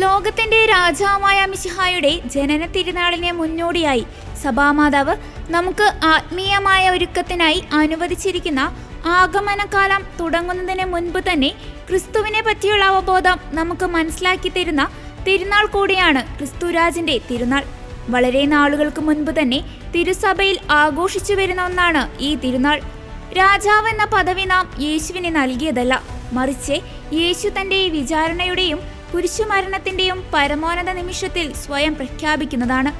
ലോകത്തിന്റെ രാജാവായ മിശിഹായുടെ ജനന തിരുനാളിനെ മുന്നോടിയായി സഭാമാതാവ് നമുക്ക് ആത്മീയമായ ഒരുക്കത്തിനായി അനുവദിച്ചിരിക്കുന്ന ആഗമനകാലം തുടങ്ങുന്നതിന് മുൻപ് തന്നെ ക്രിസ്തുവിനെ പറ്റിയുള്ള അവബോധം നമുക്ക് മനസ്സിലാക്കി തരുന്ന തിരുനാൾ കൂടിയാണ് ക്രിസ്തുരാജിന്റെ തിരുനാൾ. വളരെ നാളുകൾക്ക് മുൻപ് തന്നെ തിരുസഭയിൽ ആഘോഷിച്ചു വരുന്ന ഒന്നാണ് ഈ തിരുനാൾ. രാജാവ് എന്ന പദവി നാം യേശുവിന് നൽകിയതല്ല, മറിച്ച് യേശു തന്റെ വിചാരണയുടെയും കുരിശുമരണത്തിന്റെയും പരമോന്നത നിമിഷത്തിൽ സ്വയം പ്രഖ്യാപിക്കുന്നതാണ്.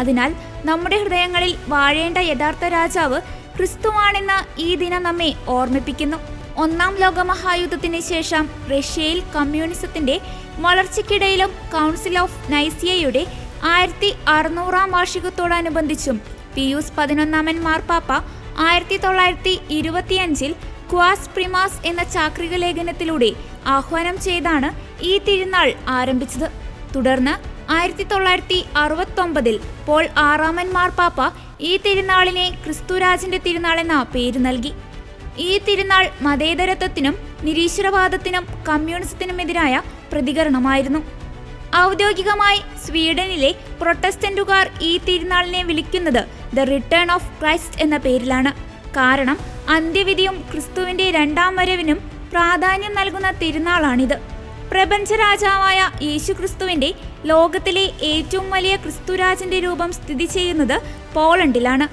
അതിനാൽ നമ്മുടെ ഹൃദയങ്ങളിൽ വാഴേണ്ട യഥാർത്ഥ രാജാവ് ക്രിസ്തുവാണെന്ന് ഈ ദിനം നമ്മെ ഓർമ്മിപ്പിക്കുന്നു. ഒന്നാം ലോകമഹായുദ്ധത്തിന് ശേഷം റഷ്യയിൽ കമ്മ്യൂണിസത്തിന്റെ വളർച്ചയ്ക്കിടയിലും കൗൺസിൽ ഓഫ് നൈസിയയുടെ 1600 വാർഷികത്തോടനുബന്ധിച്ചും പിയൂസ് 11 മാർപ്പാപ്പ 1925 ക്വാസ് പ്രിമാസ് എന്ന ചാക്രിക ലേഖനത്തിലൂടെ ആഹ്വാനം ചെയ്താണ് ഈ തിരുനാൾ ആരംഭിച്ചത്. തുടർന്ന് 1969 പോൾ 6 മാർപ്പാപ്പ ഈ തിരുനാളിനെ ക്രിസ്തുരാജിന്റെ തിരുനാൾ എന്ന പേര് നൽകി. ഈ തിരുനാൾ മതേതരത്വത്തിനും നിരീശ്വരവാദത്തിനും കമ്മ്യൂണിസത്തിനുമെതിരായ പ്രതികരണമായിരുന്നു. ഔദ്യോഗികമായി സ്വീഡനിലെ പ്രൊട്ടസ്റ്റന്റുകാർ ഈ തിരുനാളിനെ വിളിക്കുന്നത് ദ റിട്ടേൺ ഓഫ് ക്രൈസ്റ്റ് എന്ന പേരിലാണ്. കാരണം അന്ത്യവിധിയും ക്രിസ്തുവിന്റെ രണ്ടാം വരവിനും പ്രാധാന്യം നൽകുന്ന തിരുനാളാണിത്. പ്രപഞ്ചരാജാവായ യേശു ക്രിസ്തുവിന്റെ ലോകത്തിലെ ഏറ്റവും വലിയ ക്രിസ്തുരാജന്റെ രൂപം സ്ഥിതി ചെയ്യുന്നത് പോളണ്ടിലാണ്.